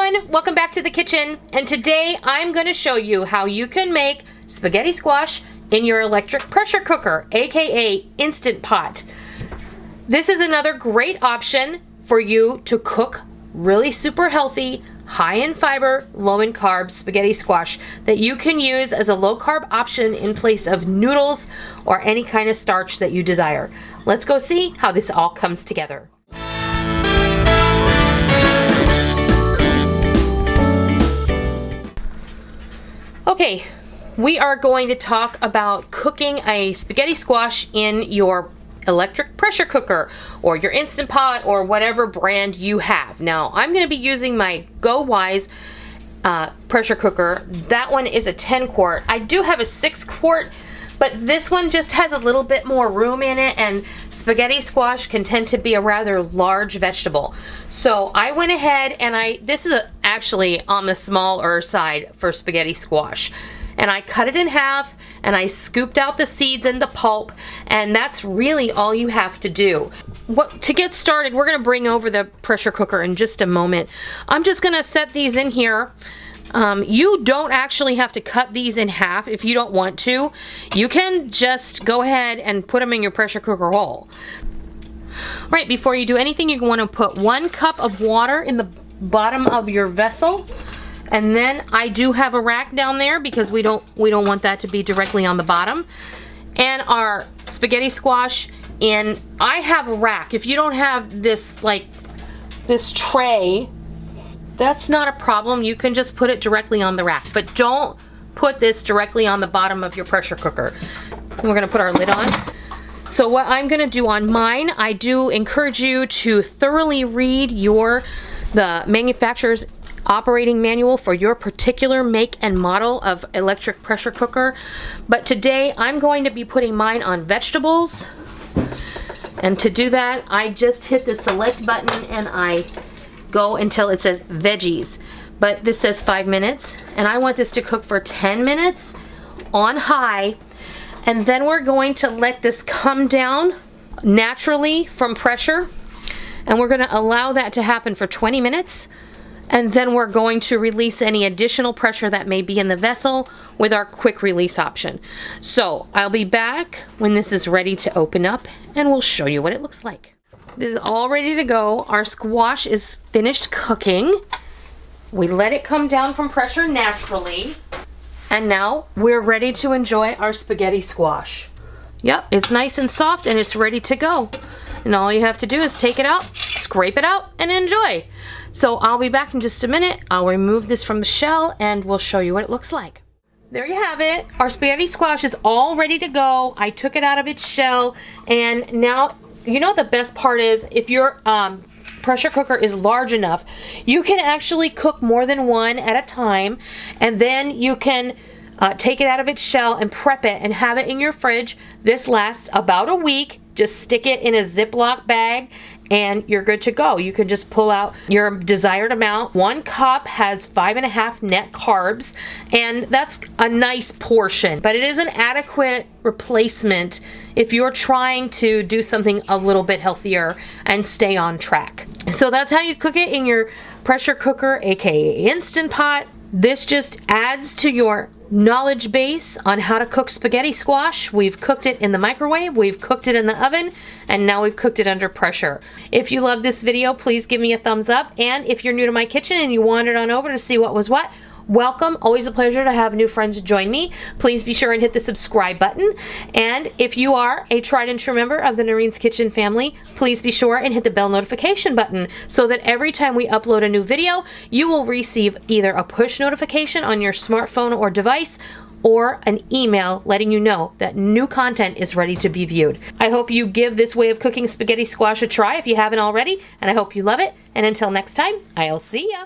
everyone, welcome back to the kitchen, and today I'm going to show you how you can make spaghetti squash in your electric pressure cooker, aka Instant Pot. This is another great option for you to cook really super healthy, high in fiber, low in carbs spaghetti squash that you can use as a low carb option in place of noodles or any kind of starch that you desire. Let's go see how this all comes together. Okay, we are going to talk about cooking a spaghetti squash in your electric pressure cooker or your Instant Pot or whatever brand you have. Now, I'm going to be using my GoWise pressure cooker. That one is a 10 quart. I do have a 6 quart, but this one just has a little bit more room in it, and spaghetti squash can tend to be a rather large vegetable. So I went ahead and this is actually on the smaller side for spaghetti squash. And I cut it in half and I scooped out the seeds and the pulp, and that's really all you have to do. To get started, we're gonna bring over the pressure cooker in just a moment. I'm just gonna set these in here. You don't actually have to cut these in half if you don't want to. You can just go ahead and put them in your pressure cooker whole. Right, before you do anything, you want to put 1 cup of water in the bottom of your vessel. And then I do have a rack down there because we don't want that to be directly on the bottom. And our spaghetti squash in, I have a rack. If you don't have this, like this tray, that's not a problem. You can just put it directly on the rack, but don't put this directly on the bottom of your pressure cooker. And we're gonna put our lid on. So what I'm gonna do on mine, I do encourage you to thoroughly read the manufacturer's operating manual for your particular make and model of electric pressure cooker. But today I'm going to be putting mine on vegetables. And to do that, I just hit the select button and I go until it says veggies. But this says 5 minutes, and I want this to cook for 10 minutes on high. And then we're going to let this come down naturally from pressure. And we're gonna allow that to happen for 20 minutes. And then we're going to release any additional pressure that may be in the vessel with our quick release option. So I'll be back when this is ready to open up and we'll show you what it looks like. This is all ready to go. Our squash is finished cooking. We let it come down from pressure naturally. And now we're ready to enjoy our spaghetti squash. Yep, it's nice and soft and it's ready to go. And all you have to do is take it out, scrape it out, and enjoy. So I'll be back in just a minute. I'll remove this from the shell and we'll show you what it looks like. There you have it. Our spaghetti squash is all ready to go. I took it out of its shell, and now, you know, the best part is if your pressure cooker is large enough, you can actually cook more than one at a time, and then you can take it out of its shell and prep it and have it in your fridge. This lasts about a week. Just stick it in a Ziploc bag and you're good to go. You can just pull out your desired amount. 1 cup has 5.5 net carbs, and that's a nice portion, but it is an adequate replacement if you're trying to do something a little bit healthier and stay on track. So that's how you cook it in your pressure cooker, aka Instant Pot. This just adds to your knowledge base on how to cook spaghetti squash. We've cooked it in the microwave, we've cooked it in the oven, and now we've cooked it under pressure. If you love this video, please give me a thumbs up, and if you're new to my kitchen and you wandered on over to see what was what, welcome. Always a pleasure to have new friends join me. Please be sure and hit the subscribe button. And if you are a tried and true member of the Noreen's Kitchen family, please be sure and hit the bell notification button so that every time we upload a new video, you will receive either a push notification on your smartphone or device or an email letting you know that new content is ready to be viewed. I hope you give this way of cooking spaghetti squash a try if you haven't already, and I hope you love it. And until next time, I'll see ya.